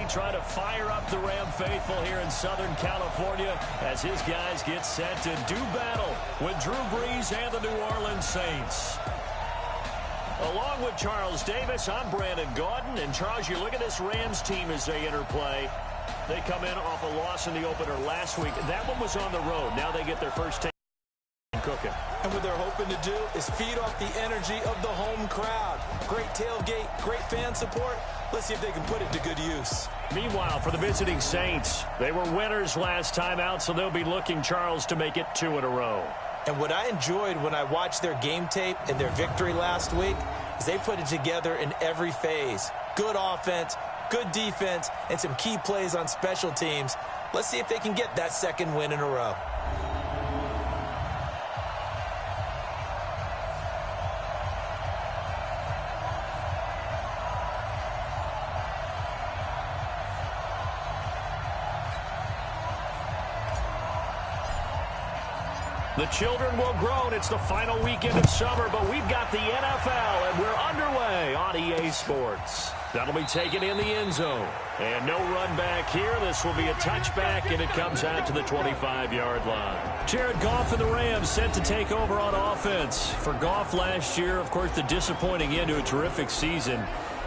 trying to fire up the Ram faithful here in Southern California as his guys get set to do battle with Drew Brees and the New Orleans Saints. Along with Charles Davis, I'm Brandon Gaudin. And, Charles, you look at this Rams team as they interplay. They come in off a loss in the opener last week. That one was on the road. Now they get their first take cooking. And what they're hoping to do is feed off the energy of the home crowd. Great tailgate, great fan support. Let's see if they can put it to good use. Meanwhile, for the visiting Saints, they were winners last time out, so they'll be looking, Charles, to make it 2 in a row. And what I enjoyed when I watched their game tape and their victory last week is they put it together in every phase. Good offense, good defense, and some key plays on special teams. Let's see if they can get that second win in a row. The children will groan. It's the final weekend of summer, but we've got the NFL, and we're underway on EA Sports. That'll be taken in the end zone. And no run back here. This will be a touchback, and it comes out to the 25-yard line. Jared Goff and the Rams set to take over on offense. For Goff last year, of course, the disappointing end to a terrific season.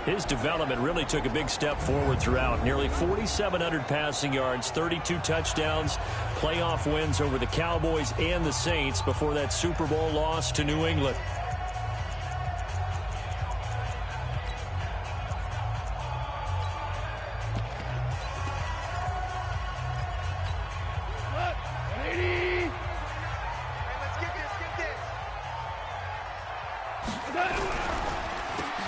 His development really took a big step forward throughout. Nearly 4,700 passing yards, 32 touchdowns, playoff wins over the Cowboys and the Saints before that Super Bowl loss to New England.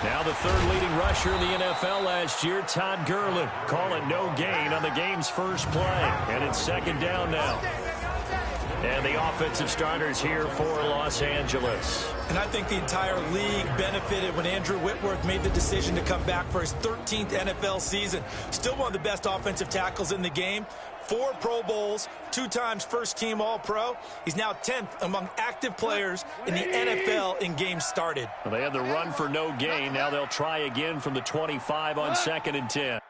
Now the third leading rusher in the NFL last year, Todd Gurley, calling no gain on the game's first play. And it's second down now. And the offensive starters here for Los Angeles. And I think the entire league benefited when Andrew Whitworth made the decision to come back for his 13th NFL season. Still one of the best offensive tackles in the game. 4 Pro Bowls, 2 times first-team All-Pro. He's now 10th among active players in the NFL in games started. Well, they had the run for no gain. Now they'll try again from the 25 on 2nd and 10.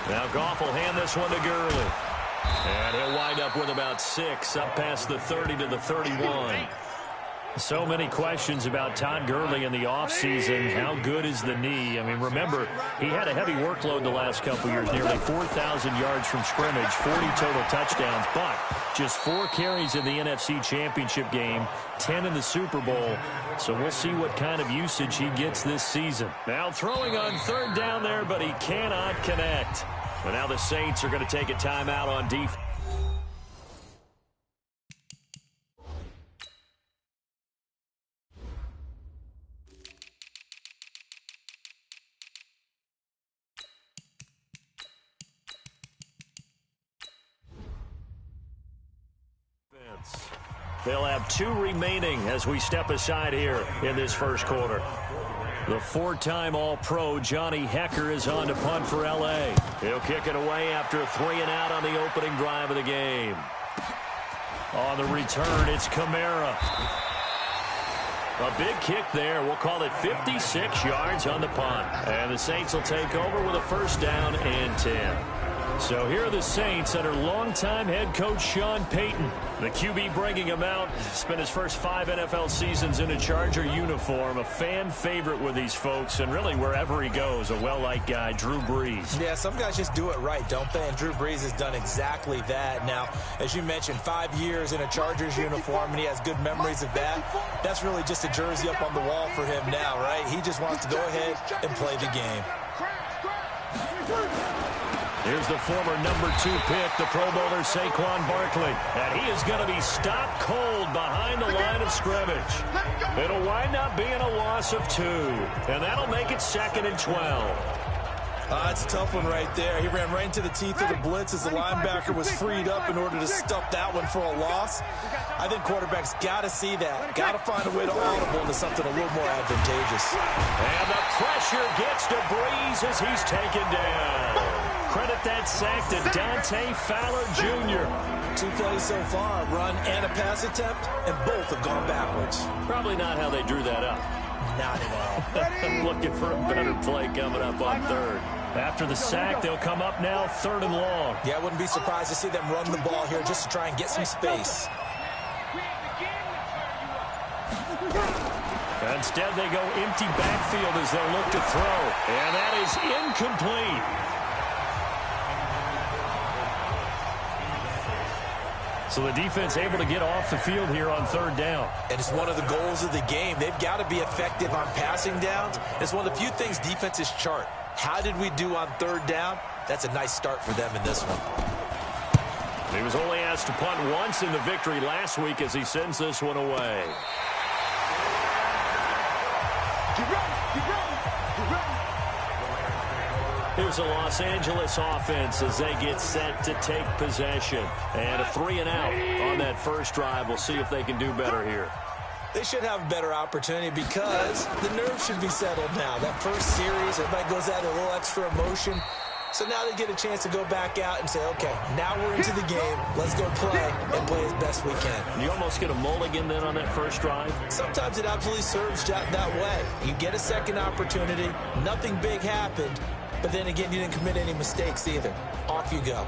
Now Goff will hand this one to Gurley. And he'll wind up with about 6 up past the 30 to the 31. So many questions about Todd Gurley in the offseason. How good is the knee? I mean, remember, he had a heavy workload the last couple years, nearly 4,000 yards from scrimmage, 40 total touchdowns, but just 4 carries in the NFC Championship game, 10 in the Super Bowl. So we'll see what kind of usage he gets this season. Now throwing on 3rd down there, but he cannot connect. But now the Saints are going to take a timeout on defense. They'll have 2 remaining as we step aside here in this first quarter. The 4-time All-Pro Johnny Hekker is on to punt for L.A. He'll kick it away after a 3-and-out on the opening drive of the game. On the return, it's Kamara. A big kick there. We'll call it 56 yards on the punt. And the Saints will take over with a 1st down and 10. So here are the Saints under longtime head coach Sean Payton. The QB bringing him out. Spent his first 5 NFL seasons in a Charger uniform. A fan favorite with these folks. And really wherever he goes, a well-liked guy, Drew Brees. Yeah, some guys just do it right, don't they? And Drew Brees has done exactly that. Now, as you mentioned, 5 years in a Chargers uniform, and he has good memories of that. That's really just a jersey up on the wall for him now, right? He just wants to go ahead and play the game. Here's the former number 2 pick, the Pro Bowler Saquon Barkley. And he is going to be stopped cold behind the line of scrimmage. It'll wind up being a loss of 2. And that'll make it 2nd and 12. It's a tough one right there. He ran right into the teeth of the blitz as the linebacker was freed up in order to stuff that one for a loss. I think quarterbacks got to see that. Got to find a way to audible into something a little more advantageous. And the pressure gets to Breeze as he's taken down. Credit that sack to Dante Fowler Jr. 2 plays so far, run and a pass attempt, and both have gone backwards. Probably not how they drew that up. Not at all. I'm looking for a better play coming up on 3rd. After the sack, they'll come up now 3rd and long. Yeah, I wouldn't be surprised to see them run the ball here just to try and get some space. Instead, they go empty backfield as they'll look to throw. And that is incomplete. So the defense able to get off the field here on 3rd down. And it's one of the goals of the game. They've got to be effective on passing downs. It's one of the few things defenses chart. How did we do on 3rd down? That's a nice start for them in this one. He was only asked to punt once in the victory last week as he sends this one away. Here's the Los Angeles offense as they get set to take possession. And a 3 and out on that first drive. We'll see if they can do better here. They should have a better opportunity because the nerves should be settled now. That first series, everybody goes out a little extra emotion. So now they get a chance to go back out and say, okay, now we're into the game. Let's go play and play as best we can. You almost get a mulligan then on that first drive? Sometimes it absolutely serves that way. You get a second opportunity. Nothing big happened. But then again, you didn't commit any mistakes either. Off you go.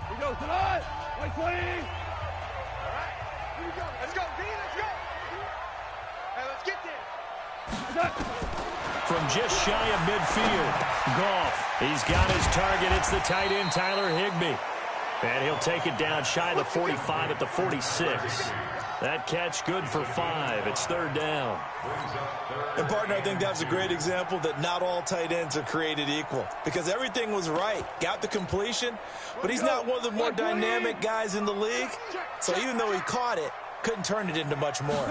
Here we go, tonight. White plane. All right. Here we go. Let's go, D. Let's go. Hey, let's get there. From just shy of midfield, Goff. He's got his target. It's the tight end, Tyler Higbee. And he'll take it down shy of the 45 at the 46. That catch good for 5. It's 3rd down. And, partner, I think that's a great example that not all tight ends are created equal. Because everything was right. Got the completion, but he's not one of the more dynamic guys in the league. So even though he caught it, couldn't turn it into much more.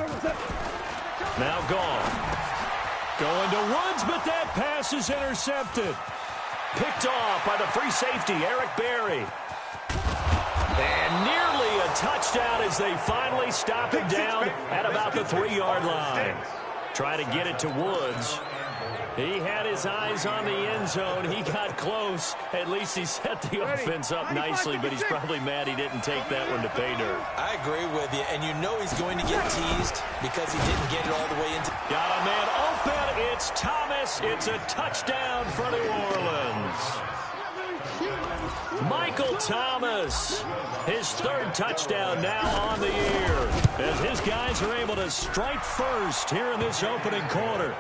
Now Goff. Going to Woods, but that pass is intercepted. Picked off by the free safety, Eric Berry. And nearly a touchdown as they finally stop him down at about the 3-yard line. Try to get it to Woods. He had his eyes on the end zone. He got close. At least he set the offense up nicely, but he's probably mad he didn't take that one to pay dirt. I agree with you, and you know he's going to get teased because he didn't get it all the way into. Got a man open. It's Thomas. It's a touchdown for New Orleans. Michael Thomas, his 3rd touchdown now on the year, as his guys are able to strike first here in this opening quarter.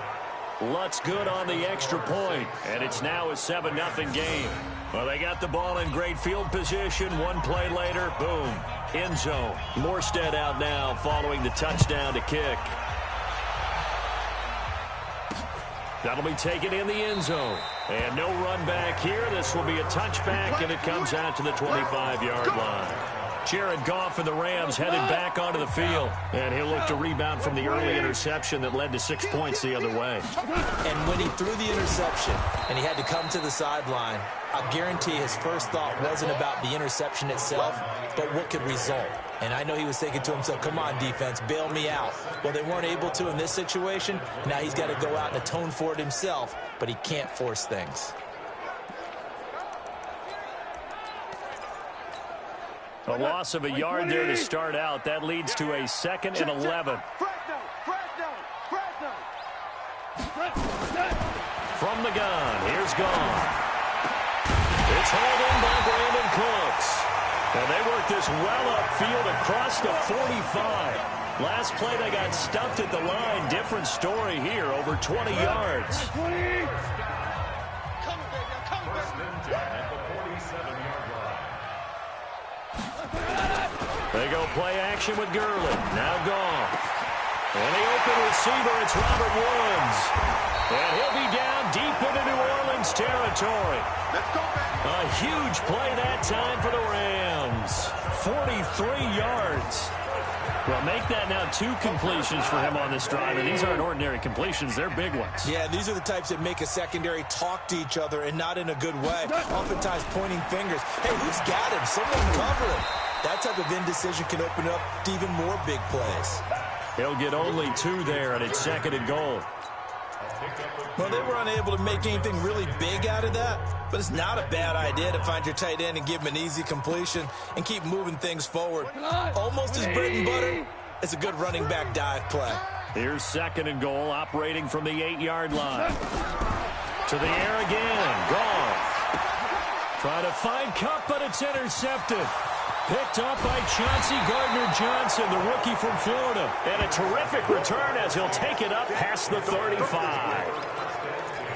Lutz good on the extra point, and it's now a 7-0 game. Well, they got the ball in great field position. 1 play later, boom, end zone. Morstead out now following the touchdown to kick. That'll be taken in the end zone. And no run back here. This will be a touchback, and it comes out to the 25-yard line. Jared Goff and the Rams headed back onto the field. And he'll look to rebound from the early interception that led to 6 points the other way. And when he threw the interception and he had to come to the sideline, I guarantee his first thought wasn't about the interception itself, but what could result. And I know he was thinking to himself, come on, defense, bail me out. Well, they weren't able to in this situation. Now he's got to go out and atone for it himself, but he can't force things. A loss of a yard there to start out. That leads to a 2nd and 11. From the gun, here's Goff. It's hauled in by Brandon Cooks. And they work this well upfield across the 45. Last play, they got stuffed at the line. Different story here, over 20 yards. They go play action with Gurley. Now Goff. And the open receiver, it's Robert Woods. And he'll be down deep into New Orleans territory. Let's go, baby. A huge play that time for the Rams. 43 yards. Well, make that now 2 completions for him on this drive, and these aren't ordinary completions. They're big ones. Yeah, these are the types that make a secondary talk to each other and not in a good way, oftentimes pointing fingers. Hey, who's got him? Someone cover him. That type of indecision can open up to even more big plays. He'll get only 2 there, and it's 2nd and goal. Well, they were unable to make anything really big out of that, but it's not a bad idea to find your tight end and give him an easy completion and keep moving things forward. Almost as bread and butter as a good running back dive play. Here's 2nd and goal, operating from the 8-yard line. To the air again. Goff. Trying to find Kupp, but it's intercepted. Picked up by Chauncey Gardner-Johnson, the rookie from Florida. And a terrific return as he'll take it up past the 35.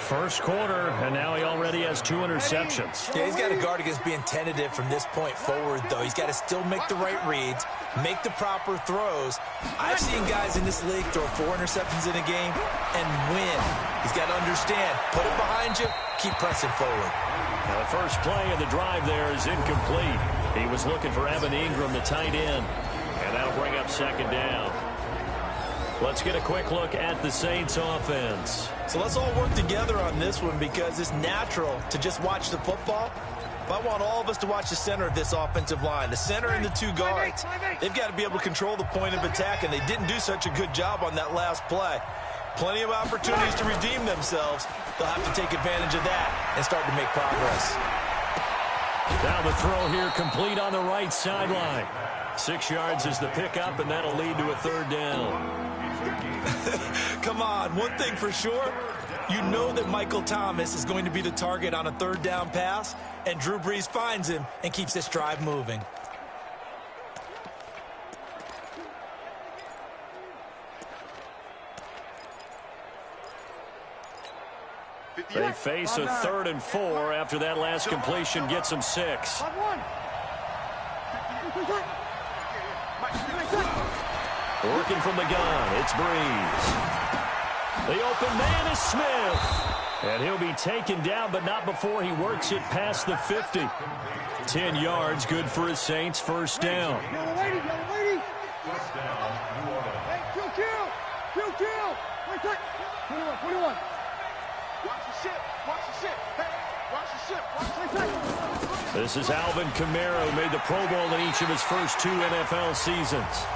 First quarter, and now he already has 2 interceptions. Yeah, he's got to guard against being tentative from this point forward, though. He's got to still make the right reads, make the proper throws. I've seen guys in this league throw 4 interceptions in a game and win. He's got to understand, put it behind you, keep pressing forward. Now the first play of the drive there is incomplete. He was looking for Evan Ingram, the tight end, and that'll bring up 2nd down. Let's get a quick look at the Saints offense. So let's all work together on this one because it's natural to just watch the football. But I want all of us to watch the center of this offensive line, the center and the 2 guards. They've got to be able to control the point of attack, and they didn't do such a good job on that last play. Plenty of opportunities to redeem themselves. They'll have to take advantage of that and start to make progress. Now the throw here complete on the right sideline. 6 yards is the pickup, and that'll lead to a 3rd down. Come on, one thing for sure, you know that Michael Thomas is going to be the target on a 3rd down pass, and Drew Brees finds him and keeps this drive moving. They face a 3rd and 4 after that last completion gets them 6. Working from the gun, it's Brees. The open man is Smith. And he'll be taken down, but not before he works it past the 50. 10 yards, good for his Saints, 1st down. Yellow lady. Hey, kill. Wait, 21. Watch the ship. Hey, watch the ship. This is Alvin Kamara, who made the Pro Bowl in each of his first 2 NFL seasons.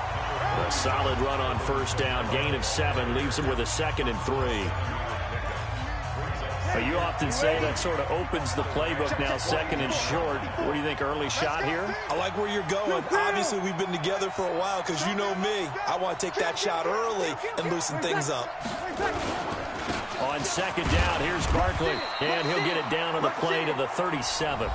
A solid run on 1st down, gain of 7, leaves him with a 2nd and 3. But you often say that sort of opens the playbook now, 2nd and short. What do you think, early shot here? I like where you're going. Obviously, we've been together for a while because you know me. I want to take that shot early and loosen things up. On 2nd down, here's Barkley, and he'll get it down on the play to the 37.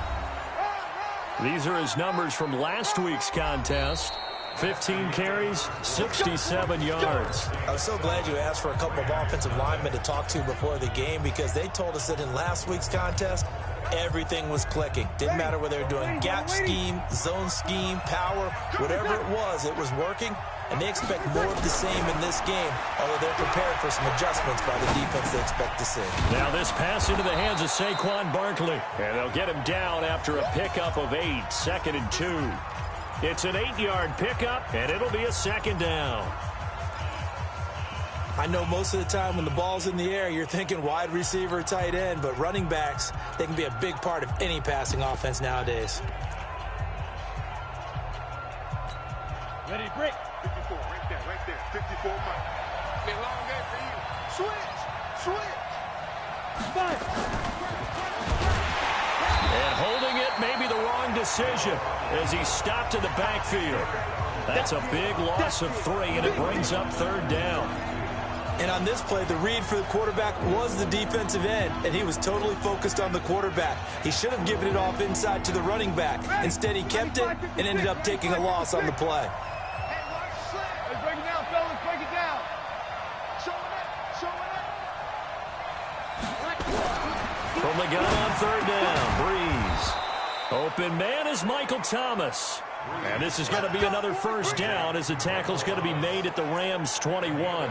These are his numbers from last week's contest. 15 carries, 67 yards. I'm so glad you asked for a couple of offensive linemen to talk to before the game because they told us that in last week's contest, everything was clicking. Didn't matter whether they were doing gap scheme, zone scheme, power, whatever it was working. And they expect more of the same in this game, although they're prepared for some adjustments by the defense they expect to see. Now this pass into the hands of Saquon Barkley. And they'll get him down after a pickup of 8, 2nd and 2. It's an 8-yard pickup, and it'll be a 2nd down. I know most of the time when the ball's in the air, you're thinking wide receiver, tight end, but running backs, they can be a big part of any passing offense nowadays. Ready, break. 54, right there. 54, Mike. Get long game for you. Switch. And holding it may be the wrong decision as he stopped in the backfield. That's a big loss of 3, and it brings up 3rd down. And on this play, the read for the quarterback was the defensive end, and he was totally focused on the quarterback. He should have given it off inside to the running back. Instead, he kept it and ended up taking a loss on the play. Let's break it down, fellas. Break it down. Show From the gun on 3rd down, Brees. Open man is Michael Thomas. And this is going to be another first down as the tackle's going to be made at the Rams' 21.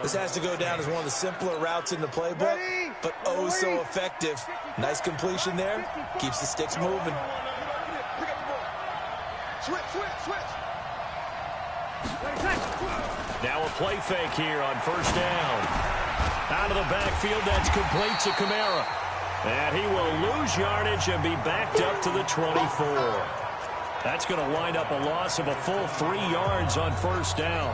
This has to go down as one of the simpler routes in the playbook, but oh so effective. Nice completion there. Keeps the sticks moving. Switch. Now a play fake here on first down. Out of the backfield, that's complete to Kamara. And he will lose yardage and be backed up to the 24. That's going to wind up a loss of a full 3 yards on first down.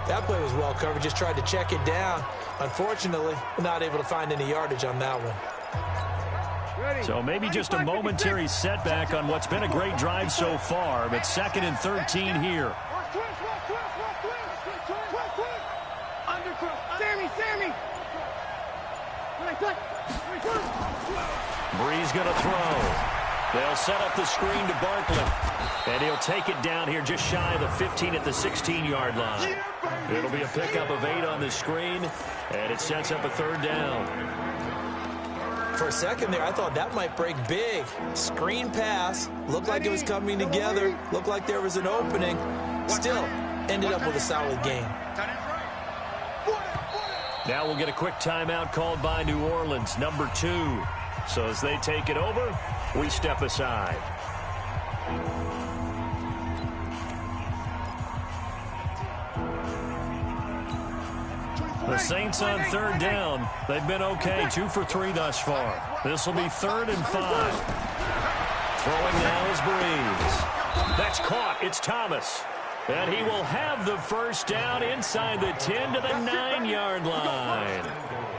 That play was well covered. Just tried to check it down. Unfortunately, not able to find any yardage on that one. So maybe just a momentary setback on what's been a great drive so far, but 2nd and 13 here. Sammy. Breeze going to throw. They'll set up the screen to Barkley. And he'll take it down here just shy of the 15 at the 16-yard line. It'll be a pickup of 8 on the screen, and it sets up a 3rd down. For a second there, I thought that might break big. Screen pass. Looked like it was coming together. Looked like there was an opening. Still ended up with a solid game. Now we'll get a quick timeout called by New Orleans, number 2. So as they take it over, we step aside. The Saints on 3rd down. They've been okay, 2 for 3 thus far. This will be 3rd and 5. Throwing now is Breeze. That's caught. It's Thomas. And he will have the first down inside the 10 to the 9-yard line.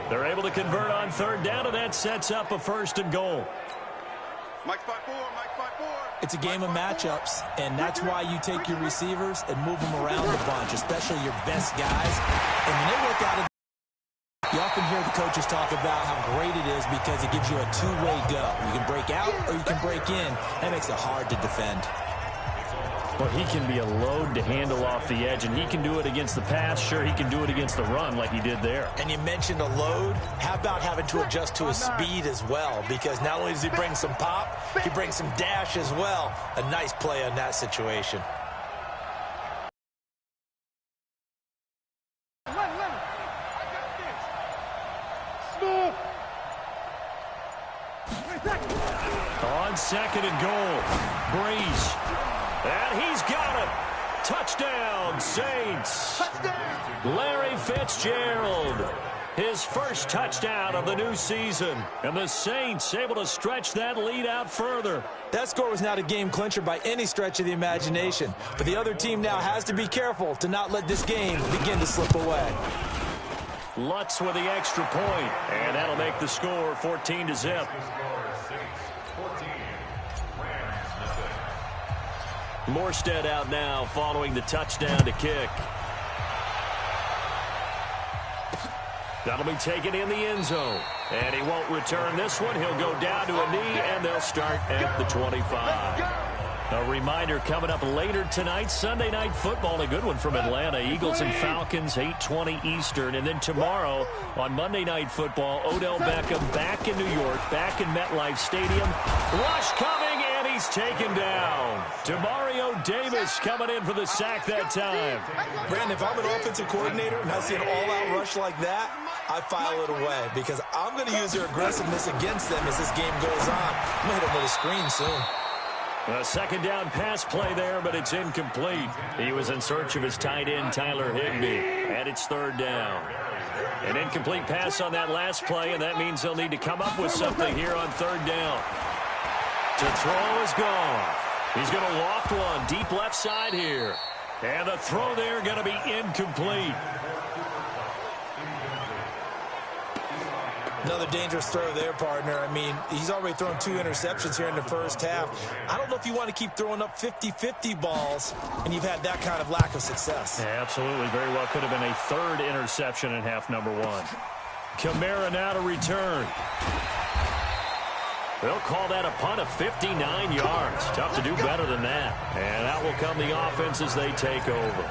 They're able to convert on 3rd down, and that sets up a 1st and goal. Mike spot 4. It's a game of matchups, and that's why you take your receivers and move them around the bunch, especially your best guys. And when they work out of you often hear the coaches talk about how great it is because it gives you a two-way go. You can break out or you can break in. That makes it hard to defend. Well, he can be a load to handle off the edge, and he can do it against the pass. Sure, he can do it against the run like he did there. And you mentioned a load. How about having to adjust to his speed as well? Because not only does he bring some pop, he brings some dash as well. A nice play on that situation. On 2nd and goal, Breeze. And he's got it. Touchdown, Saints. Larry Fitzgerald. His first touchdown of the new season. And the Saints able to stretch that lead out further. That score was not a game clincher by any stretch of the imagination. But the other team now has to be careful to not let this game begin to slip away. Lutz with the extra point. And that'll make the score 14-0. Morstead out now following the touchdown to kick. That'll be taken in the end zone. And he won't return this one. He'll go down to a knee, and they'll start at the 25. A reminder coming up later tonight, Sunday Night Football, a good one from Atlanta. Eagles and Falcons, 8:20 Eastern. And then tomorrow on Monday Night Football, Odell Beckham back in New York, back in MetLife Stadium. Rush coming, and he's taken down. Demario Davis coming in for the sack that time. Brandon, if I'm an offensive coordinator and I see an all-out rush like that, I file it away because I'm going to use their aggressiveness against them as this game goes on. I'm going to hit them with a screen soon. A 2nd down pass play there, but it's incomplete. He was in search of his tight end, Tyler Higbee, and it's 3rd down. An incomplete pass on that last play, and that means they'll need to come up with something here on 3rd down. To throw is gone. He's going to loft one deep left side here. And the throw there going to be incomplete. Another dangerous throw there, partner. I mean, he's already thrown 2 interceptions here in the first half. I don't know if you want to keep throwing up 50-50 balls, and you've had that kind of lack of success. Yeah, absolutely. Very well could have been a 3rd interception in half number 1. Kamara now to return. They'll call that a punt of 59 yards. Tough to do better than that. And out will come the offense as they take over.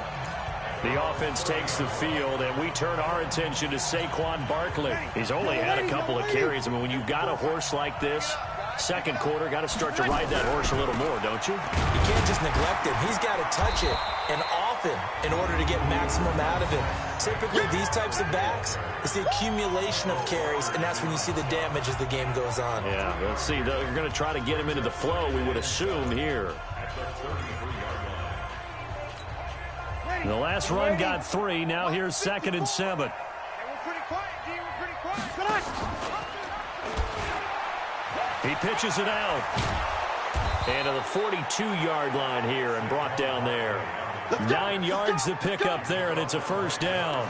The offense takes the field, and we turn our attention to Saquon Barkley. He's only had a couple of carries. I mean, when you've got a horse like this, Second quarter, got to start to ride that horse a little more, don't you? You can't just neglect him. He's got to touch it, and often, in order to get maximum out of it. Typically, these types of backs, it's the accumulation of carries, and that's when you see the damage as the game goes on. Yeah, let's see. They're going to try to get him into the flow, we would assume, here. The last run got 3. Now here's 2nd and 7. He pitches it out. And to the 42-yard line here and brought down there. 9 yards to pick up there, and it's a first down.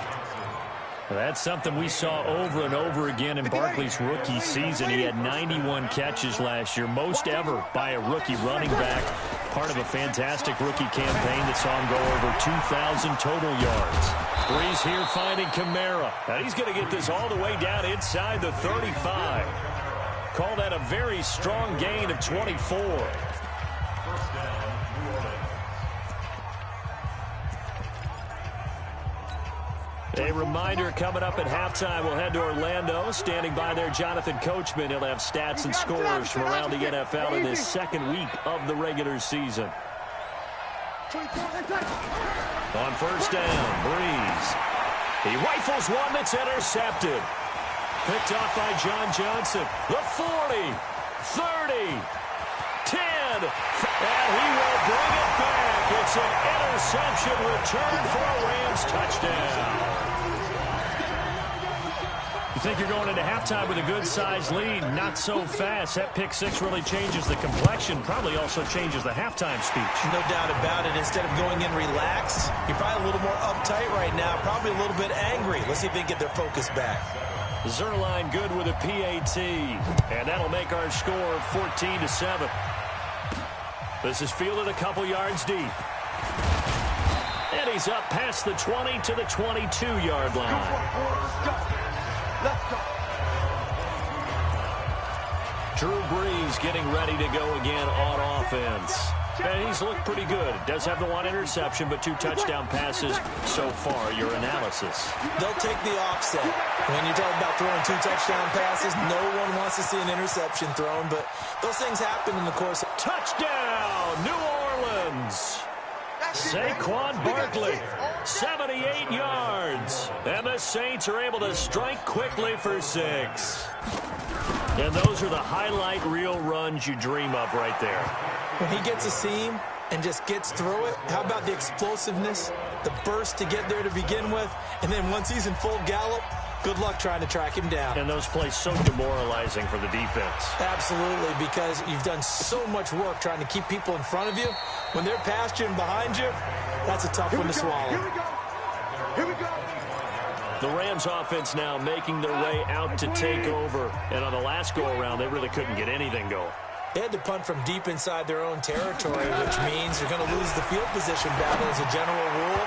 That's something we saw over and over again in Barkley's rookie season. He had 91 catches last year, most ever by a rookie running back. Part of a fantastic rookie campaign that saw him go over 2,000 total yards. Breeze here finding Kamara. And he's going to get this all the way down inside the 35. Call that a very strong gain of 24. A reminder, coming up at halftime, we'll head to Orlando. Standing by there, Jonathan Coachman. He'll have stats and scores from around the NFL in this second week of the regular season. On first down, Breeze. He rifles one that's intercepted. Picked off by John Johnson. The 40, 30, 10, and he will bring it back. It's an interception return for a Rams touchdown. You think you're going into halftime with a good-sized lead, not so fast. That pick six really changes the complexion, probably also changes the halftime speech. No doubt about it. Instead of going in relaxed, you're probably a little more uptight right now, probably a little bit angry. Let's see if they can get their focus back. Zerline good with a PAT, and that'll make our score 14-7. This is fielded a couple yards deep. And he's up past the 20 to the 22-yard line. Let's go. Drew Brees getting ready to go again on offense. And he's looked pretty good. Does have the one interception, but 2 touchdown passes so far. Your analysis. They'll take the offset. When you talk about throwing 2 touchdown passes, no one wants to see an interception thrown, but those things happen in the course of... Touchdown, New Orleans! Saquon Barkley, 78 yards. And the Saints are able to strike quickly for 6. And those are the highlight reel runs you dream of right there. When he gets a seam and just gets through it, how about the explosiveness, the burst to get there to begin with, and then once he's in full gallop, good luck trying to track him down. And those plays so demoralizing for the defense. Absolutely, because you've done so much work trying to keep people in front of you. When they're past you and behind you, that's a tough one to swallow. Here we go. Here we go. The Rams offense now making their way out to take over. And on the last go-around, they really couldn't get anything going. They had to punt from deep inside their own territory, which means you're going to lose the field position battle as a general rule.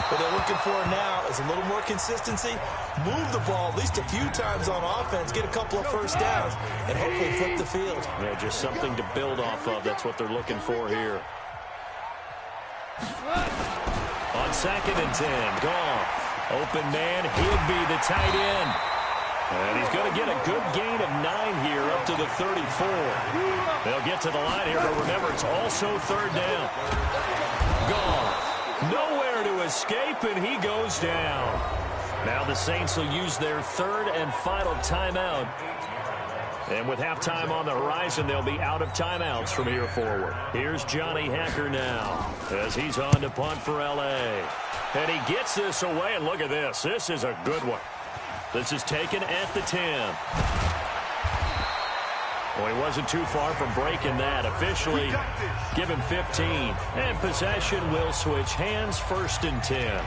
What they're looking for now is a little more consistency, move the ball at least a few times on offense, get a couple of first downs, and hopefully flip the field. Yeah, just something to build off of. That's what they're looking for here. On 2nd and 10, Goff. Open man, he'll be the tight end. And he's going to get a good gain of 9 here up to the 34. They'll get to the line here, but remember, it's also 3rd down. Goff, nowhere to escape, and he goes down. Now the Saints will use their 3rd and final timeout. And with halftime on the horizon, they'll be out of timeouts from here forward. Here's Johnny Hekker now as he's on to punt for L.A. And he gets this away, and look at this. This is a good one. This is taken at the 10. Well, he wasn't too far from breaking that. Officially, give him 15. And possession will switch hands, 1st and 10.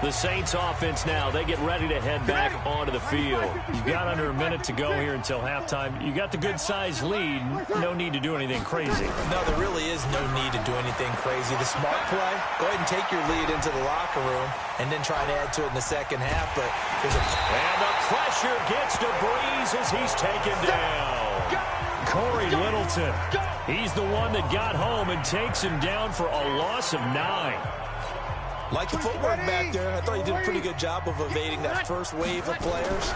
The Saints offense now, they get ready to head back onto the field. You've got under a minute to go here until halftime. You got the good-sized lead. No need to do anything crazy. No, there really is no need to do anything crazy. The smart play, go ahead and take your lead into the locker room and then try to add to it in the second half. But there's And the pressure gets to Breeze as he's taken down. Corey Littleton, he's the one that got home and takes him down for a loss of 9. Like the footwork back there, I thought he did a pretty good job of evading that first wave of players.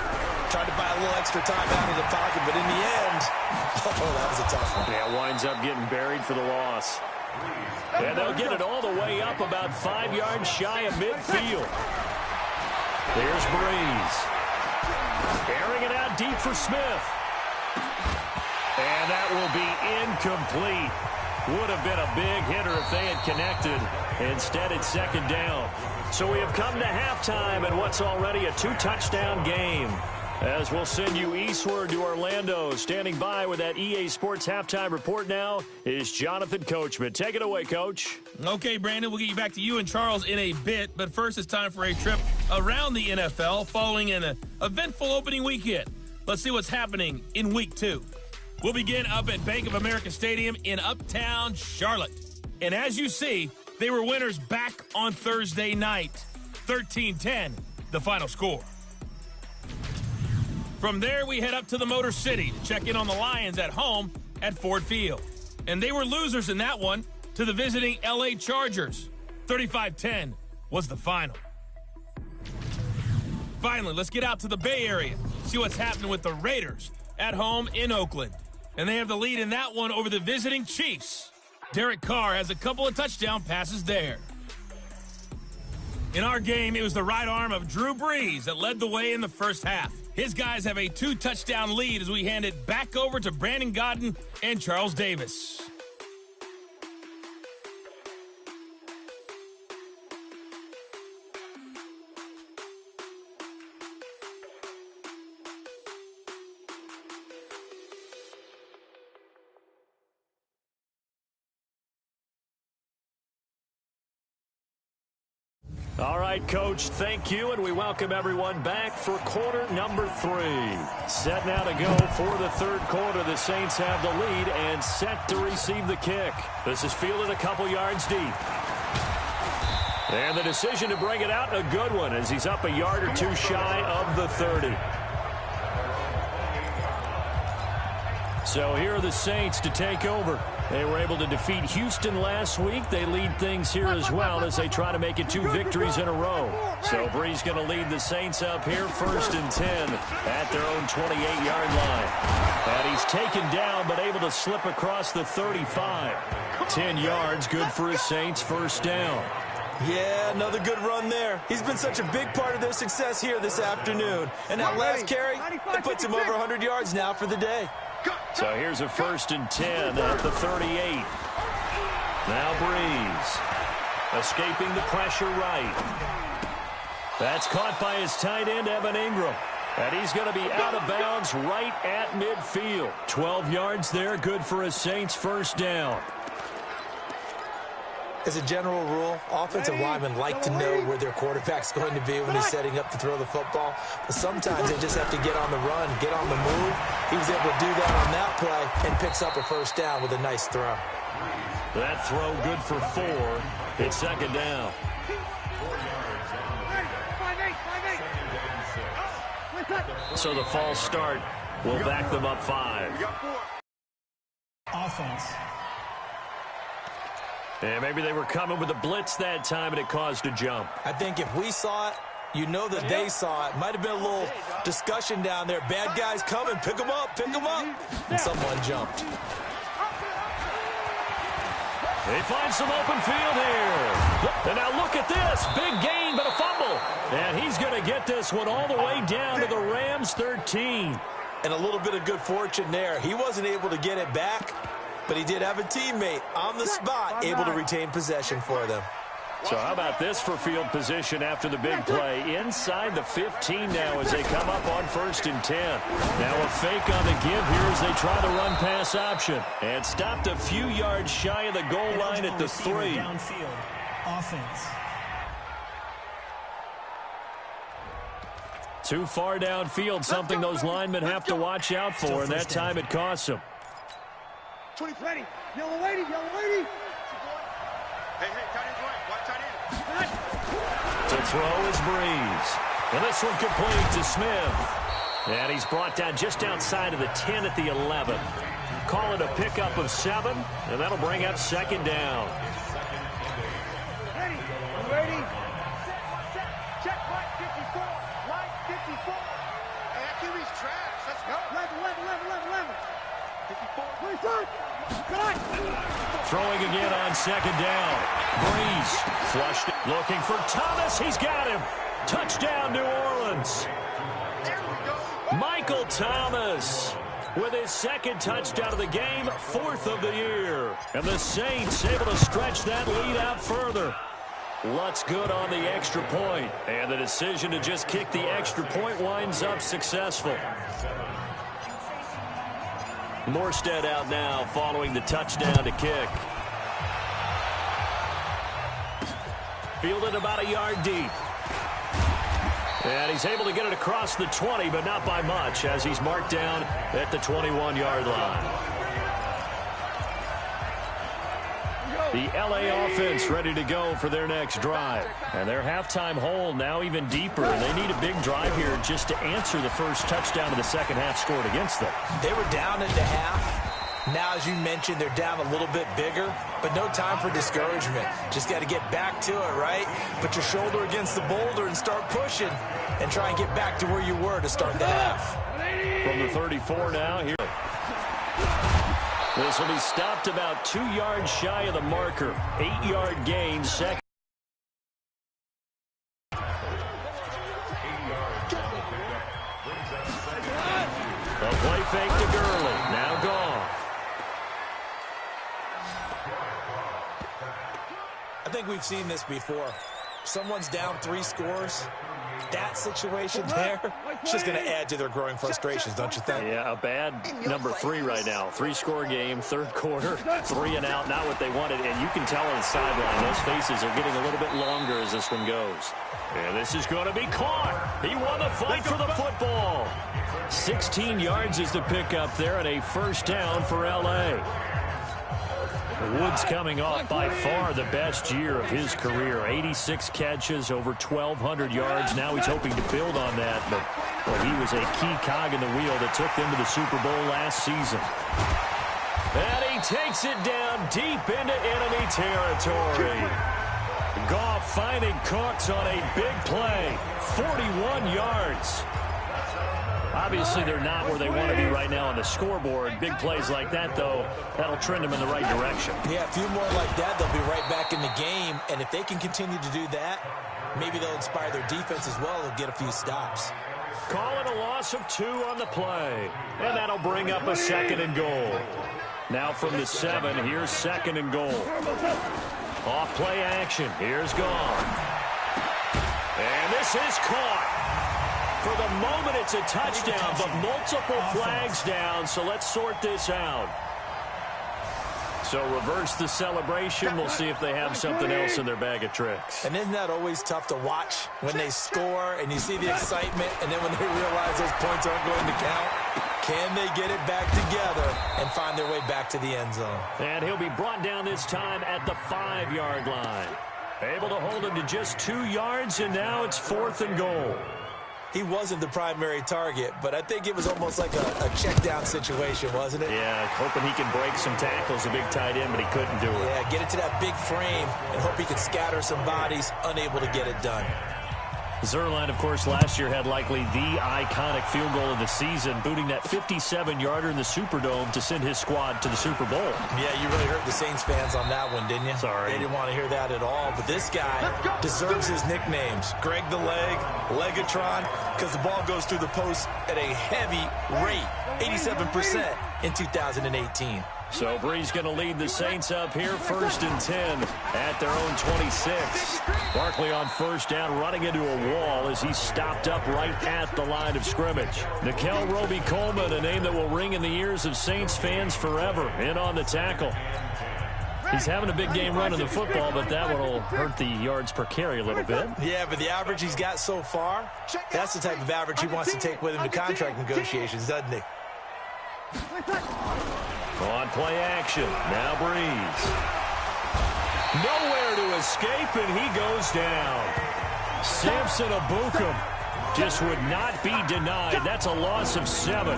Tried to buy a a little extra time out of the pocket, but in the end, oh, that was a tough one. Yeah, winds up getting buried for the loss. And they'll get it all the way up about 5 yards shy of midfield. Here's Breeze. Airing it out deep for Smith. And that will be incomplete. Would have been a big hitter if they had connected. Instead, it's second down. So we have come to halftime in what's already a 2-touchdown game. As we'll send you eastward to Orlando. Standing by with that EA Sports halftime report now is Jonathan Coachman. Take it away, Coach. Okay, Brandon, we'll get you back to you and Charles in a bit. But first, it's time for a trip around the NFL following an eventful opening weekend. Let's see what's happening in Week 2. We'll begin up at Bank of America Stadium in Uptown Charlotte. And as you see, they were winners back on Thursday night. 13-10, the final score. From there, we head up to the Motor City to check in on the Lions at home at Ford Field. And they were losers in that one to the visiting LA Chargers. 35-10 was the final. Finally, let's get out to the Bay Area, see what's happening with the Raiders at home in Oakland. And they have the lead in that one over the visiting Chiefs. Derek Carr has a couple of touchdown passes there. In our game, it was the right arm of Drew Brees that led the way in the first half. His guys have a 2-touchdown lead as we hand it back over to Brandon Gaudin and Charles Davis. All right, Coach, thank you, and we welcome everyone back for quarter number 3. Set now to go for the third quarter. The Saints have the lead and set to receive the kick. This is fielded a couple yards deep. And the decision to bring it out, a good one, as he's up a yard or two shy of the 30. So here are the Saints to take over. They were able to defeat Houston last week. They lead things here as well as they try to make it 2 victories in a row. So Brees going to lead the Saints up here 1st and 10 at their own 28-yard line. And he's taken down but able to slip across the 35. 10 yards, good for his Saints, first down. Yeah, another good run there. He's been such a big part of their success here this afternoon. And that last carry, it puts him over 100 yards now for the day. So here's a 1st and 10 at the 38. Now Brees escaping the pressure right. That's caught by his tight end, Evan Ingram. And he's going to be out of bounds right at midfield. 12 yards there, good for a Saints first down. As a general rule, offensive linemen like to know where their quarterback's going to be when he's setting up to throw the football. But sometimes they just have to get on the run, get on the move. He was able to do that on that play and picks up a first down with a nice throw. That throw good for 4. It's second down. So the false start will back them up 5. Offense. And maybe they were coming with a blitz that time, and it caused a jump. I think if we saw it, you know that they saw it. Might have been a little discussion down there. Bad guys coming. Pick them up. Pick them up. And someone jumped. They find some open field here. And now look at this. Big gain, but a fumble. And he's going to get this one all the way down to the Rams 13. And a little bit of good fortune there. He wasn't able to get it back, but he did have a teammate on the spot able to retain possession for them. So how about this for field position after the big play? Inside the 15 now as they come up on 1st and 10. Now a fake on the give here as they try the run pass option. And stopped a few yards shy of the goal line at the 3. Downfield. Offense. Too far downfield, something those linemen have to watch out for, and that time it costs them. 20 ready. Yellow lady, yellow lady. Hey, tight end's right. Watch tight end. To throw is Brees. And this one complete to Smith. And he's brought down just outside of the 10 at the 11. Call it a pickup of 7, and that'll bring up second down. Ready. Ready. Check right 54. Right 54. Hey, that QB's trash. Throwing again on second down. Breeze flushed it. Looking for Thomas. He's got him. Touchdown, New Orleans. Michael Thomas with his second touchdown of the game, 4th of the year. And the Saints able to stretch that lead out further. Lutz good on the extra point. And the decision to just kick the extra point winds up successful. Morstead out now following the touchdown to kick. Fielded about a yard deep. And he's able to get it across the 20, but not by much, as he's marked down at the 21-yard line. The LA offense ready to go for their next drive. And their halftime hole now even deeper. And they need a big drive here just to answer the first touchdown of the second half scored against them. They were down at the half. Now, as you mentioned, they're down a little bit bigger, but no time for discouragement. Just got to get back to it, right? Put your shoulder against the boulder and start pushing and try and get back to where you were to start the half. From the 34 now here. This will be stopped about 2 yards shy of the marker. 8-yard gain, second. A play fake to Gurley. Now gone. I think we've seen this before. Someone's down 3 scores. That situation there, it's just going to add to their growing frustrations, don't you think? Yeah, a bad number 3 right now. 3-score game, third quarter, 3 and out, not what they wanted. And you can tell on the sideline, those faces are getting a little bit longer as this one goes. And this is going to be caught. He won the fight for the football. 16 yards is the pickup there and a first down for L.A. Woods coming off by far the best year of his career. 86 catches, over 1,200 yards. Now he's hoping to build on that, but well, he was a key cog in the wheel that took them to the Super Bowl last season. And he takes it down deep into enemy territory. Goff finding Cooks on a big play. 41 yards. Obviously, they're not where they want to be right now on the scoreboard. Big plays like that, though, that'll trend them in the right direction. Yeah, a few more like that, they'll be right back in the game. And if they can continue to do that, maybe they'll inspire their defense as well and get a few stops. Calling a loss of 2 on the play. And that'll bring up a 2nd and goal. Now from the 7, here's 2nd and goal. Off play action. Here's gone. And this is caught. For the moment, it's a touchdown, but multiple flags down, so let's sort this out. So reverse the celebration. We'll see if they have something else in their bag of tricks. And isn't that always tough to watch when they score and you see the excitement, and then when they realize those points aren't going to count? Can they get it back together and find their way back to the end zone? And he'll be brought down this time at the 5-yard line. Able to hold him to just 2 yards, and now it's 4th and goal. He wasn't the primary target, but I think it was almost like a check-down situation, wasn't it? Yeah, hoping he can break some tackles, a big tight end, but he couldn't do it. Yeah, get it to that big frame and hope he can scatter some bodies, unable to get it done. Zuerlein, of course, last year had likely the iconic field goal of the season, booting that 57-yarder in the Superdome to send his squad to the Super Bowl. Yeah, you really hurt the Saints fans on that one, didn't you? Sorry. They didn't want to hear that at all. But this guy deserves his nicknames. Greg the Leg, Legatron, because the ball goes through the post at a heavy rate, 87% in 2018. So Breeze going to lead the Saints up here, 1st and 10 at their own 26. Barkley on first down, running into a wall as he's stopped up right at the line of scrimmage. Nickel Roby-Coleman, a name that will ring in the ears of Saints fans forever, in on the tackle. He's having a big game running the football, but that one will hurt the yards per carry a little bit. Yeah, but the average he's got so far, that's the type of average he wants to take with him to contract negotiations, doesn't he? On play action, now Breeze. Nowhere to escape, and he goes down. Samson Ebukam just would not be denied. That's a loss of 7.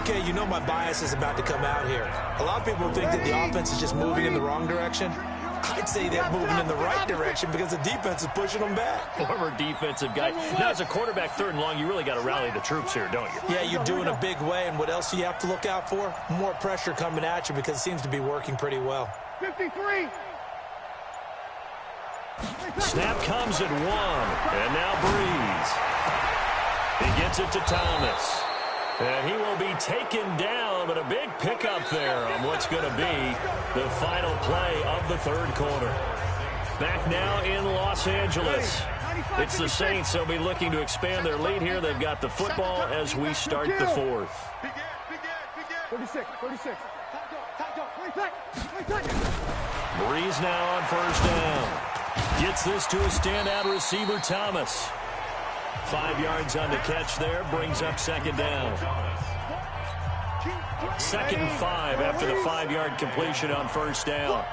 Okay, you know my bias is about to come out here. A lot of people think that the offense is just moving in the wrong direction. I'd say they're moving in the right direction because the defense is pushing them back. Former defensive guy. Now, as a quarterback, 3rd and long, you really got to rally the troops here, don't you? Yeah, you're doing a big way, and what else do you have to look out for? More pressure coming at you because it seems to be working pretty well. 53. Snap comes at 1, and now Breeze. He gets it to Thomas. And he will be taken down, but a big pickup there on what's going to be the final play of the 3rd quarter. Back now in Los Angeles. It's the Saints. They'll be looking to expand their lead here. They've got the football as we start the 4th. 36. Breeze now on 1st down. Gets this to a standout receiver, Thomas. 5 yards on the catch there, brings up 2nd down. 2nd and 5 after the 5-yard completion on 1st down.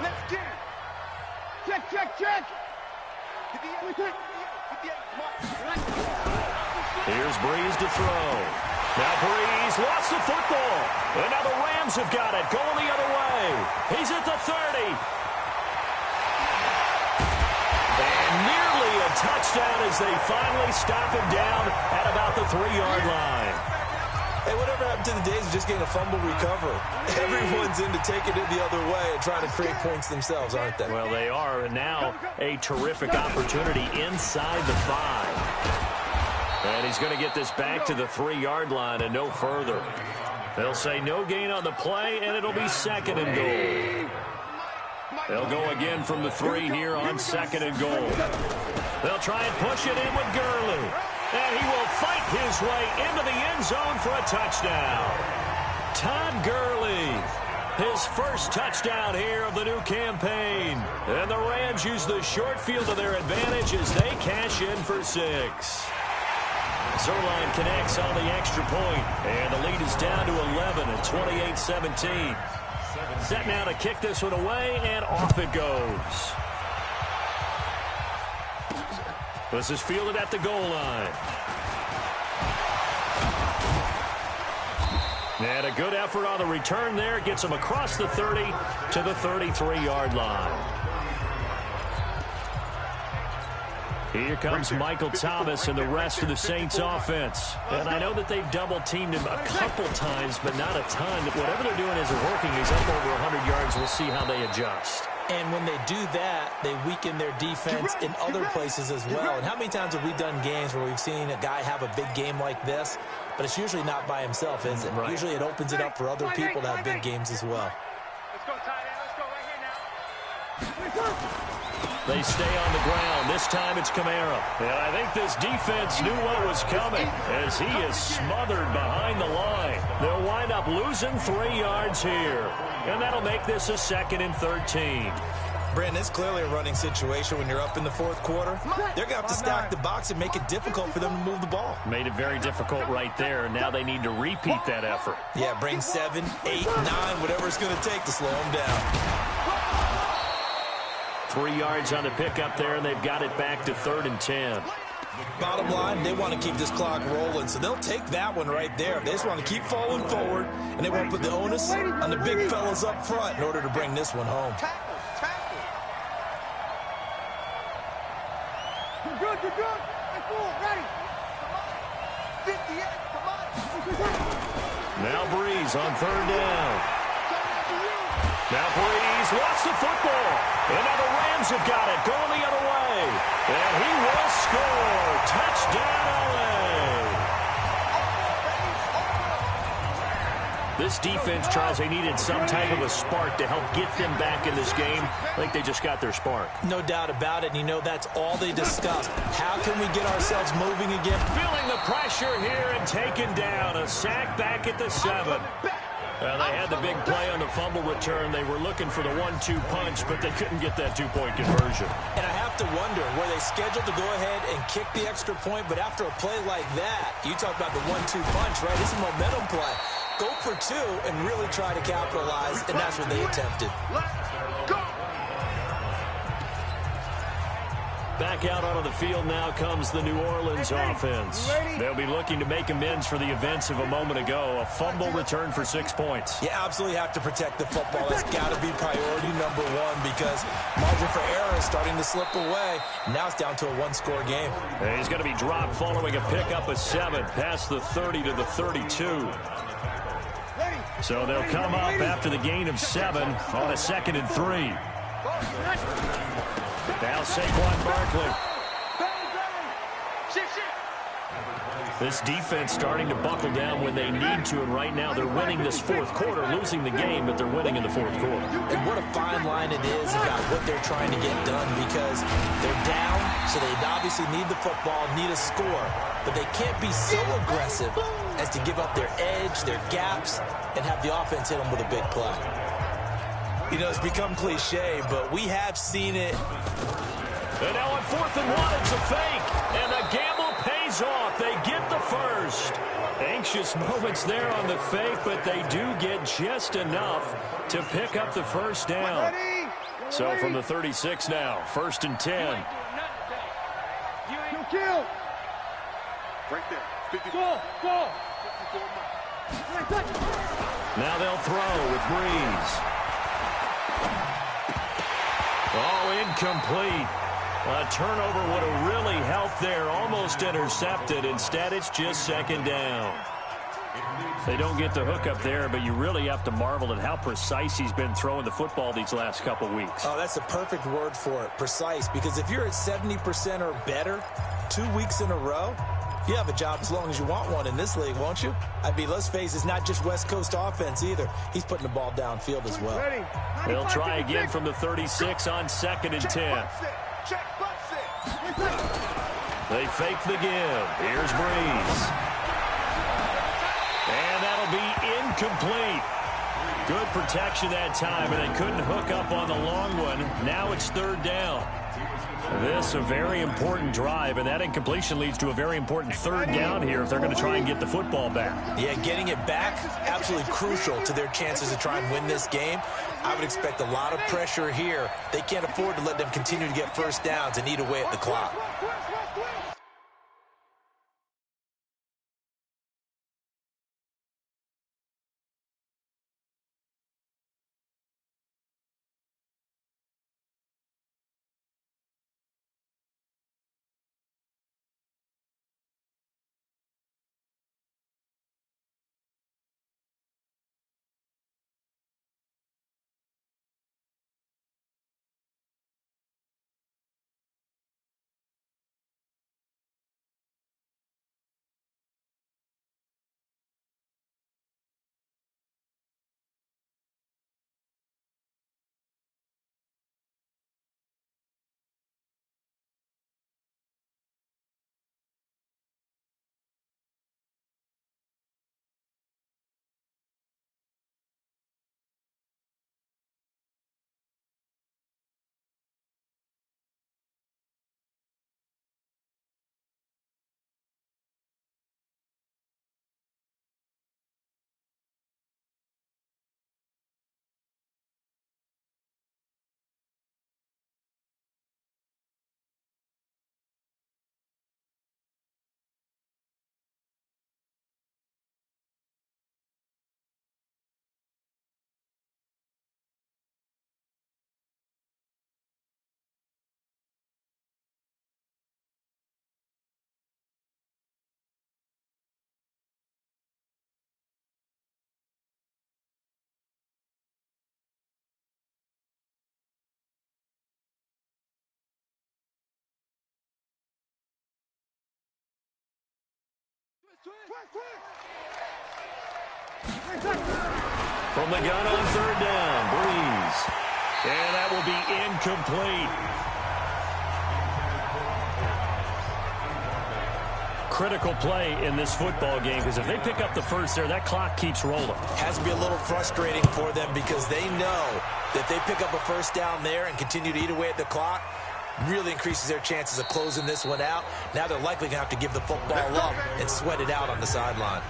Let's get it. Check. Here's Breeze to throw. Now Breeze lost the football. And now the Rams have got it, going the other way. He's at the 30. Nearly a touchdown as they finally stop him down at about the 3-yard line. Hey, whatever happened to the days of just getting a fumble recovery? Everyone's into taking it the other way and trying to create points themselves, aren't they? Well, they are, and now a terrific opportunity inside the 5. And he's going to get this back to the 3-yard line and no further. They'll say no gain on the play, and it'll be 2nd and goal. They'll go again from the 3 here on 2nd and goal. They'll try and push it in with Gurley. And he will fight his way into the end zone for a touchdown. Todd Gurley, his first touchdown here of the new campaign. And the Rams use the short field to their advantage as they cash in for 6. Zuerlein connects on the extra point, and the lead is down to 11 at 28-17. Set now to kick this one away, and off it goes. This is fielded at the goal line. And a good effort on the return there. Gets him across the 30 to the 33-yard line. Here comes Michael Thomas and the rest of the Saints offense. And I know that they've double-teamed him a couple times, but not a ton. Whatever they're doing isn't working. He's up over 100 yards. We'll see how they adjust. And when they do that, they weaken their defense in other places as well. And how many times have we done games where we've seen a guy have a big game like this, but it's usually not by himself, is it? Right. Usually it opens it up for other people to have big games as well. Let's go, tight end. Let's go right here now. They stay on the ground. This time it's Kamara. And I think this defense knew what was coming as he is smothered behind the line. They'll wind up losing 3 yards here. And that'll make this a 2nd and 13. Brandon, it's clearly a running situation when you're up in the 4th quarter. They're going to have to stack the box and make it difficult for them to move the ball. Made it very difficult right there. Now they need to repeat that effort. Yeah, bring 7, 8, 9, whatever it's going to take to slow them down. 3 yards on the pickup there, and they've got it back to 3rd and 10. Bottom line, they want to keep this clock rolling, so they'll take that one right there. They just want to keep falling forward, and they won't put the onus on the big fellas up front in order to bring this one home. You're good. That's cool. Ready. 58. Come on. Now Breeze on 3rd down. Now Breeze lost the football. And now the Rams have got it, going the other way. And he will score. Touchdown, LA. This defense, Charles, they needed some type of a spark to help get them back in this game. I think they just got their spark. No doubt about it. And you know that's all they discussed. How can we get ourselves moving again? Feeling the pressure here and taken down. A sack back at the 7. They had the big play on the fumble return. They were looking for the 1-2 punch, but they couldn't get that 2-point conversion. And I have to wonder, were they scheduled to go ahead and kick the extra point? But after a play like that, you talk about the 1-2 punch, right? It's a momentum play. Go for 2 and really try to capitalize, and that's what they attempted. Let's go. Back out onto the field now comes the New Orleans offense. They'll be looking to make amends for the events of a moment ago. A fumble return for 6 points. You absolutely have to protect the football. That's got to be priority number one because margin for error is starting to slip away. Now it's down to a one-score game. And he's going to be dropped following a pickup of 7 past the 30 to the 32. So they'll come up after the gain of 7 on a 2nd and 3. Now Saquon Barkley. This defense starting to buckle down when they need to, and right now they're winning this fourth quarter, losing the game, but they're winning in the fourth quarter. And what a fine line it is about what they're trying to get done because they're down, so they obviously need the football, need a score, but they can't be so aggressive as to give up their edge, their gaps, and have the offense hit them with a big play. You know, it's become cliche, but we have seen it. And now on 4th and 1, it's a fake. And the gamble pays off. They get the first. Anxious moments there on the fake, but they do get just enough to pick up the first down. So from the 36 now, 1st and 10. Kill. Right there. 54. Go. Now they'll throw with Breeze. Oh, incomplete. A turnover would have really helped there. Almost intercepted. Instead, it's just 2nd down. They don't get the hook up there, but you really have to marvel at how precise he's been throwing the football these last couple weeks. Oh, that's a perfect word for it, precise, because if you're at 70% or better 2 weeks in a row, you have a job as long as you want one in this league, won't you? I mean, let's face it, it's not just West Coast offense either. He's putting the ball downfield as well. They'll try again from the 36 on 2nd and 10. They fake the give. Here's Breeze. And that'll be incomplete. Good protection that time, and they couldn't hook up on the long one. Now it's 3rd down. This a very important drive, and that incompletion leads to a very important 3rd down here if they're going to try and get the football back. Yeah, getting it back, absolutely crucial to their chances to try and win this game. I would expect a lot of pressure here. They can't afford to let them continue to get first downs and eat away at the clock. From the gun on 3rd down, Breeze. And that will be incomplete. Critical play in this football game because if they pick up the first there, that clock keeps rolling. Has to be a little frustrating for them because they know that they pick up a first down there and continue to eat away at the clock, really increases their chances of closing this one out. Now they're likely going to have to give the football up and sweat it out on the sideline.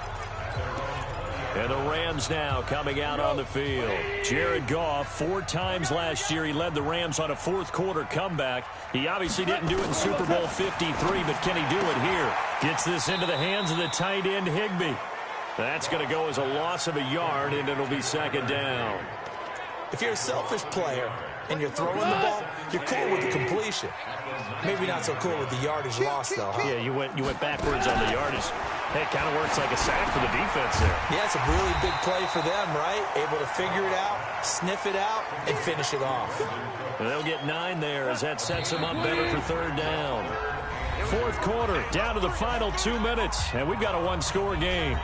And the Rams now coming out on the field. Jared Goff, 4 times last year he led the Rams on a fourth-quarter comeback. He obviously didn't do it in Super Bowl 53, but can he do it here? Gets this into the hands of the tight end, Higbee. That's going to go as a loss of a yard, and it'll be second down. If you're a selfish player and you're throwing the ball, you're cool with the completion. Maybe not so cool with the yardage loss, though, huh? Yeah, you went backwards on the yardage. Hey, it kind of works like a sack for the defense there. Yeah, it's a really big play for them, right? Able to figure it out, sniff it out, and finish it off. And they'll get 9 there as that sets them up better for third down. Fourth quarter, down to the final 2 minutes, and we've got a one-score game.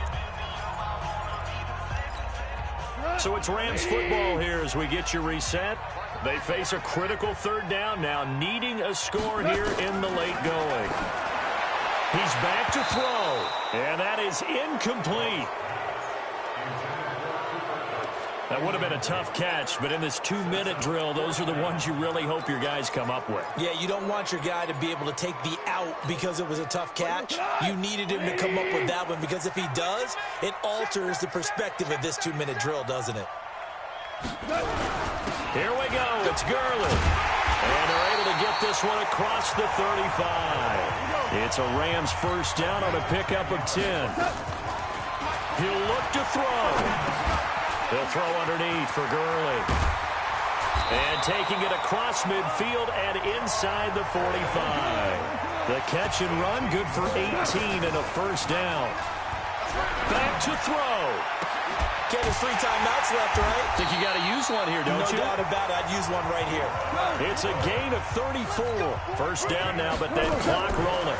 So it's Rams football here as we get you reset. They face a critical third down now, needing a score here in the late going. He's back to throw, and that is incomplete. That would have been a tough catch, but in this 2-minute drill, those are the ones you really hope your guys come up with. Yeah, you don't want your guy to be able to take the out because it was a tough catch. You needed him to come up with that one because if he does, it alters the perspective of this 2-minute drill, doesn't it? Here we go. It's Gurley. And they're able to get this one across the 35. It's a Rams first down on a pickup of 10. He'll look to throw. He'll throw underneath for Gurley. And taking it across midfield and inside the 45. The catch and run, good for 18 and a first down. Back to throw. Get his 3 timeouts left, right? Think you got to use one here, don't you? No doubt about it. I'd use one right here. It's a gain of 34. First down now, but that clock rolling.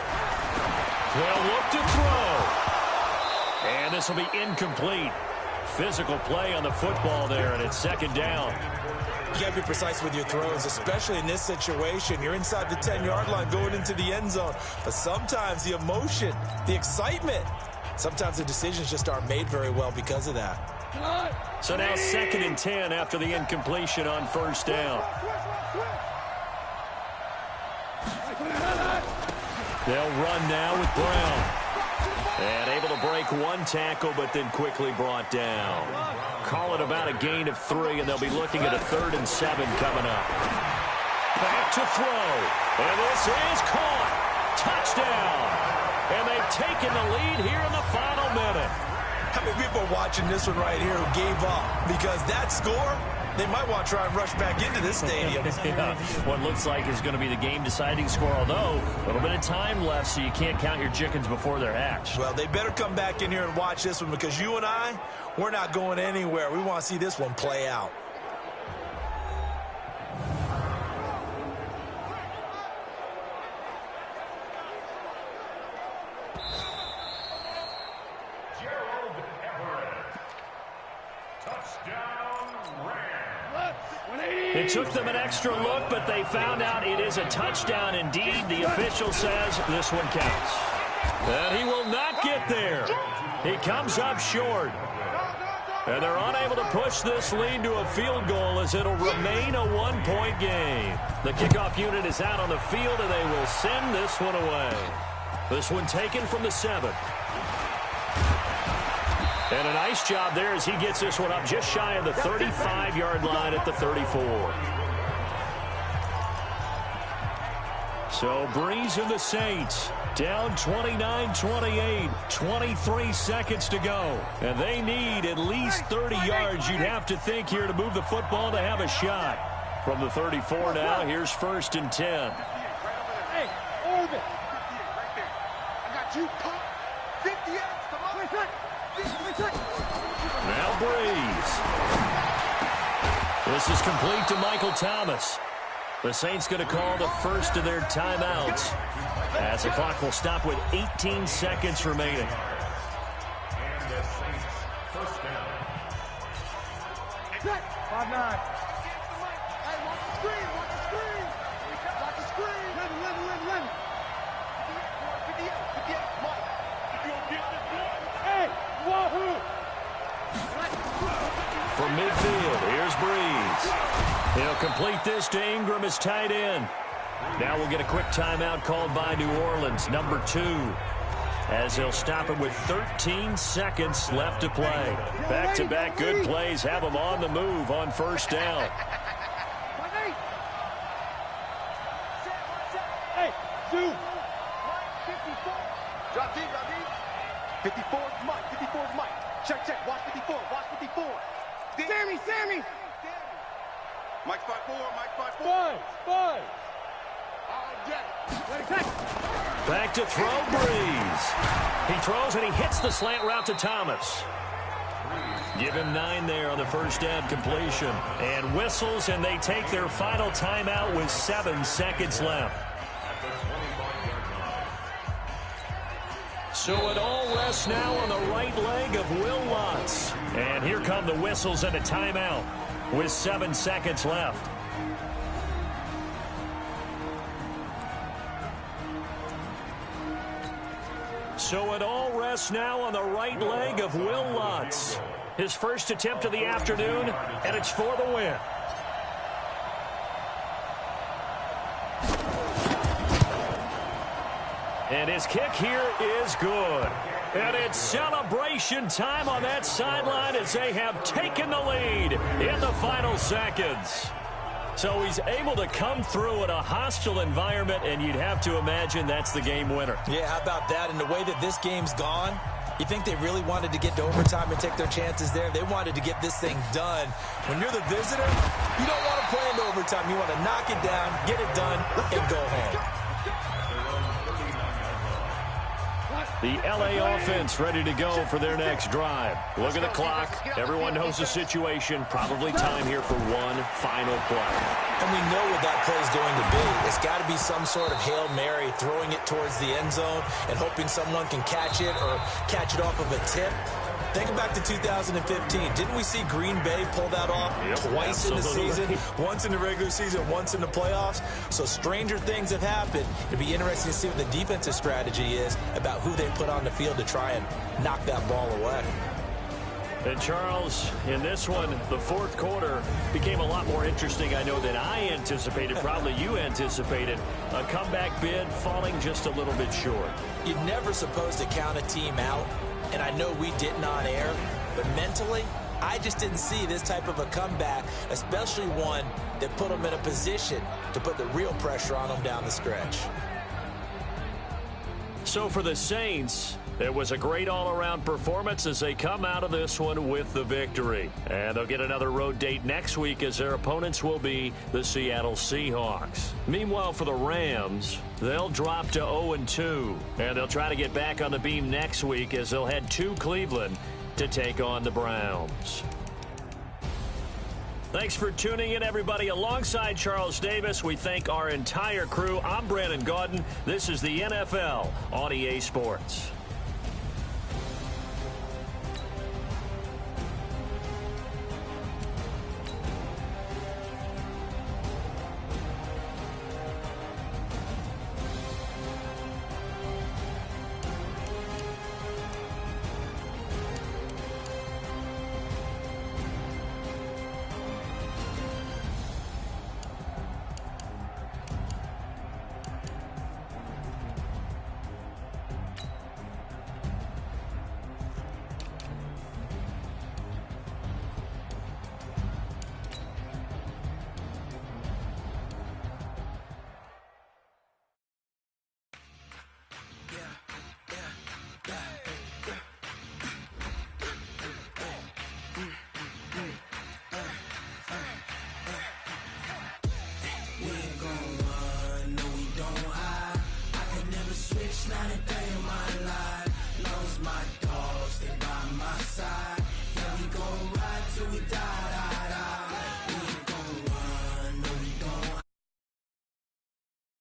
They'll look to throw. And this will be incomplete. Physical play on the football there, and it's second down. You got to be precise with your throws, especially in this situation. You're inside the 10-yard line going into the end zone. But sometimes the emotion, the excitement, sometimes the decisions just aren't made very well because of that. So now second and 10 after the incompletion on first down. They'll run now with Brown. And able to break one tackle, but then quickly brought down. Call it about a gain of 3, and they'll be looking at a 3rd and 7 coming up. Back to throw. And this is caught. Touchdown. And they've taken the lead here in the final minute. How many people are watching this one right here who gave up? Because that score, they might want to try and rush back into this stadium. Yeah, what looks like is going to be the game-deciding score, although a little bit of time left, so you can't count your chickens before they're hatched. Well, they better come back in here and watch this one because you and I, we're not going anywhere. We want to see this one play out. It took them an extra look, but they found out it is a touchdown indeed. The official says this one counts. And he will not get there. He comes up short. And they're unable to push this lead to a field goal as it'll remain a one-point game. The kickoff unit is out on the field, and they will send this one away. This one taken from the 7. And a nice job there as he gets this one up just shy of the 35-yard line at the 34. So Breeze and the Saints down 29-28, 23 seconds to go. And they need at least 30 yards, you'd have to think, here to move the football to have a shot. From the 34 now, here's 1st and 10. Hey, Orbit. Right there. I got you. 50 yards. Come on. Now Breeze. This is complete to Michael Thomas. The Saints going to call the first of their timeouts as the clock will stop with 18 seconds remaining. And the Saints first down. 5-9. Hey, watch the screen. Watch the screen. Watch the screen. Run. 58. Come on. You gonna get this one? Hey, wahoo! From midfield, here's Breeze. He'll complete this to Ingram as tight end. Now we'll get a quick timeout called by New Orleans, number 2. as they'll stop it with 13 seconds left to play. Back-to-back good plays have them on the move on first down. Hey, shoot. 54 is Mike. 54 is Mike. Check. Watch 54. Watch 54. Sammy. Mike's 5'4. Mike's 5'4. Five. Back to throw, Breeze. He throws and he hits the slant route to Thomas. Give him 9 there on the first down completion. And whistles, and they take their final timeout with 7 seconds left. So it all rests now on the right leg of Will Lutz. And here come the whistles and a timeout with 7 seconds left. So it all rests now on the right leg of Will Lutz. His first attempt of the afternoon, and it's for the win. And his kick here is good. And it's celebration time on that sideline as they have taken the lead in the final seconds. So he's able to come through in a hostile environment, and you'd have to imagine that's the game winner. Yeah, how about that? And the way that this game's gone, you think they really wanted to get to overtime and take their chances there? They wanted to get this thing done. When you're the visitor, you don't want to play into overtime. You want to knock it down, get it done, and go home. The L.A. offense ready to go for their next drive. Look at the clock. Everyone knows the situation. Probably time here for one final play. And we know what that play is going to be. It's got to be some sort of Hail Mary, throwing it towards the end zone and hoping someone can catch it or catch it off of a tip. Think back to 2015. Didn't we see Green Bay pull that off twice in the season? Once in the regular season, once in the playoffs. So stranger things have happened. It'd be interesting to see what the defensive strategy is about who they put on the field to try and knock that ball away. And Charles, in this one, the fourth quarter became a lot more interesting, I know, than I anticipated. Probably you anticipated. A comeback bid falling just a little bit short. You're never supposed to count a team out. And I know we didn't on air, but mentally, I just didn't see this type of a comeback, especially one that put them in a position to put the real pressure on them down the stretch. So for the Saints, it was a great all-around performance as they come out of this one with the victory. And they'll get another road date next week as their opponents will be the Seattle Seahawks. Meanwhile, for the Rams, they'll drop to 0-2. And they'll try to get back on the beam next week as they'll head to Cleveland to take on the Browns. Thanks for tuning in, everybody. Alongside Charles Davis, we thank our entire crew. I'm Brandon Gaudin. This is the NFL on EA Sports.